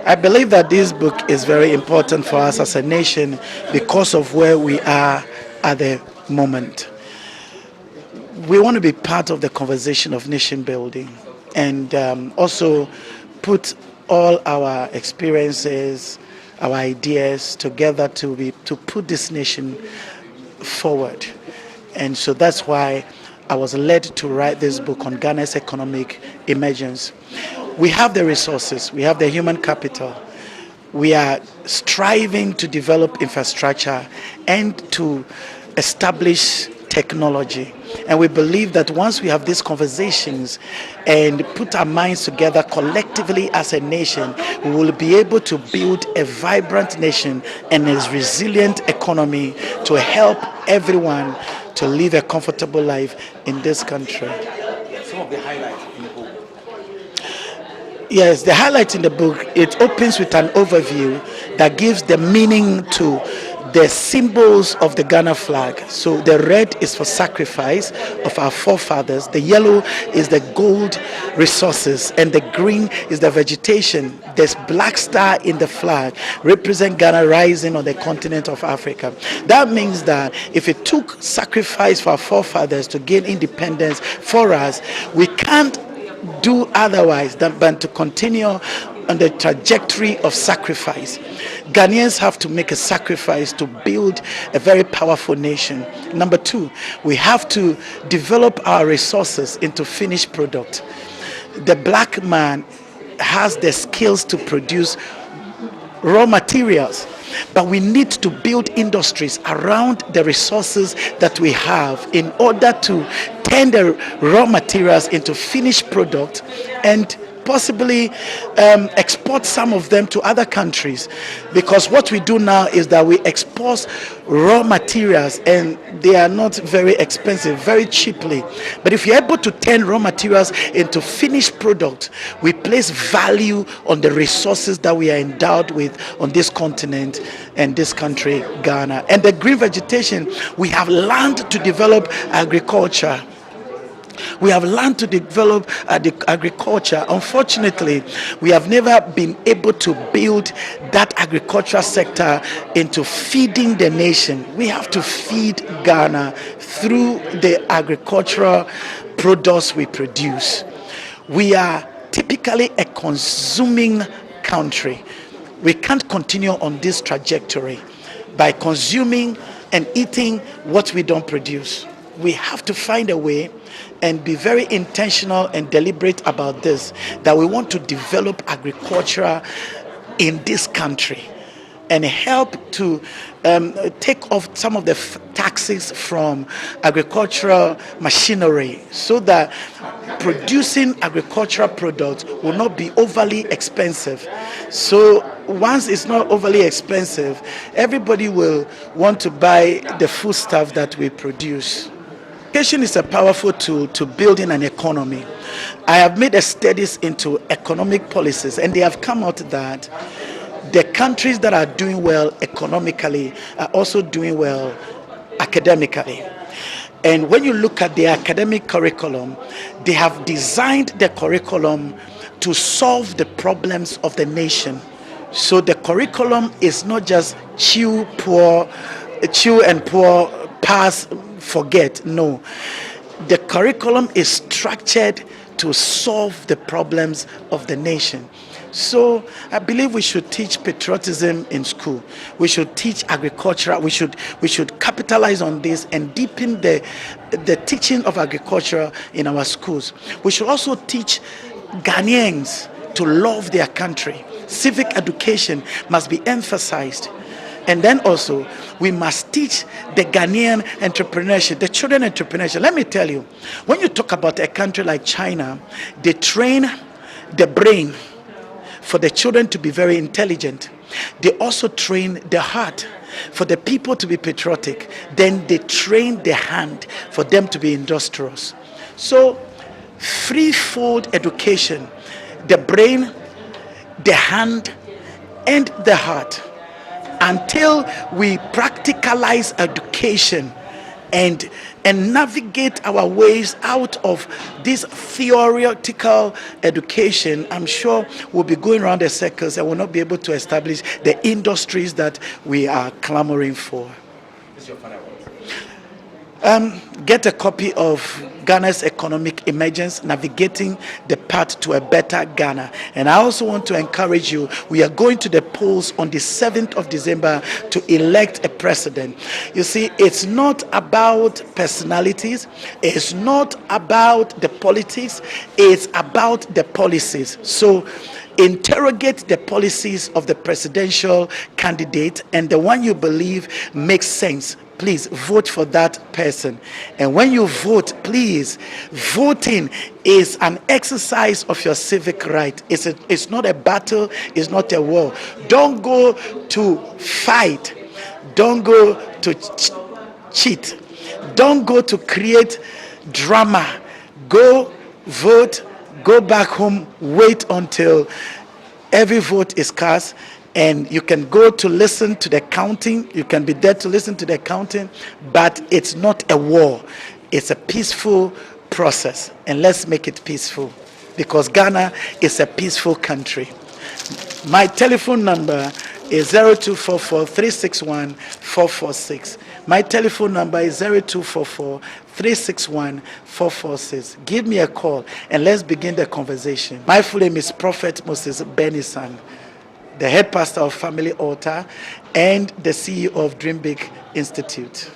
I believe that this book is very important for us as a nation because of where we are at the moment. We want to be part of the conversation of nation building and also put all our experiences, our ideas together to put this nation forward. And so that's why I was led to write this book on Ghana's economic emergence. We have the resources, we have the human capital. We are striving to develop infrastructure and to establish technology. And we believe that once we have these conversations and put our minds together collectively as a nation, we will be able to build a vibrant nation and a resilient economy to help everyone to live a comfortable life in this country. Some of the highlights in the book. Yes, the highlight in the book, it opens with an overview that gives the meaning to the symbols of the Ghana flag. So the red is for sacrifice of our forefathers, the yellow is the gold resources, and the green is the vegetation. This black star in the flag represents Ghana rising on the continent of Africa. That means that if it took sacrifice for our forefathers to gain independence for us, we can't do otherwise than to continue on the trajectory of sacrifice. Ghanaians have to make a sacrifice to build a very powerful nation. Number two, we have to develop our resources into finished product. The black man has the skills to produce raw materials, but we need to build industries around the resources that we have in order to turn the raw materials into finished product and possibly export some of them to other countries, because what we do now is that we export raw materials and they are not very expensive, very cheaply. But if you're able to turn raw materials into finished product, we place value on the resources that we are endowed with on this continent and this country, Ghana. And the green vegetation, we have learned to develop agriculture. We have learned to develop the agriculture. Unfortunately, we have never been able to build that agricultural sector into feeding the nation. We have to feed Ghana through the agricultural products we produce. We are typically a consuming country. We can't continue on this trajectory by consuming and eating what we don't produce. We have to find a way and be very intentional and deliberate about this, that we want to develop agriculture in this country and help to take off some of the taxes from agricultural machinery so that producing agricultural products will not be overly expensive. So once it's not overly expensive, everybody will want to buy the foodstuff that we produce. Education is a powerful tool to building an economy. I have made studies into economic policies, and they have come out that the countries that are doing well economically are also doing well academically. And when you look at the academic curriculum, they have designed the curriculum to solve the problems of the nation. So the curriculum is not just chew and pour, pass, forget. No, the curriculum is structured to solve the problems of the nation. So I believe we should teach patriotism in school. We should teach agriculture. We should capitalize on this and deepen the teaching of agriculture in our schools. We should also teach Ghanaians to love their country. Civic education must be emphasized. And then also, we must teach the Ghanaian entrepreneurship, the children entrepreneurship. Let me tell you, when you talk about a country like China, they train the brain for the children to be very intelligent. They also train the heart for the people to be patriotic. Then they train the hand for them to be industrious. So, threefold education: the brain, the hand, and the heart. Until we practicalize education, and navigate our ways out of this theoretical education, I'm sure we'll be going around the circles and will not be able to establish the industries that we are clamoring for. This is your final word. Get a copy of Ghana's Economic Emergence, Navigating the Path to a Better Ghana. And I also want to encourage you, we are going to the polls on the 7th of December to elect a president. You see, it's not about personalities, it's not about the politics, it's about the policies. So interrogate the policies of the presidential candidate, and the one you believe makes sense, please vote for that person. And when you vote, please, voting is an exercise of your civic right. It's not a battle, it's not a war. Don't go to fight, don't go to cheat, don't go to create drama. Go vote, go back home, wait until every vote is cast, and you can go to listen to the counting. You can be there to listen to the counting, but it's not a war. It's a peaceful process, and let's make it peaceful, because Ghana is a peaceful country. My telephone number is 0244 361 446. My telephone number is 0244 361 446. Give me a call and let's begin the conversation. My full name is Prohet Moses Bennisan, the head pastor of Family Altar and the CEO of Dream Big Institute.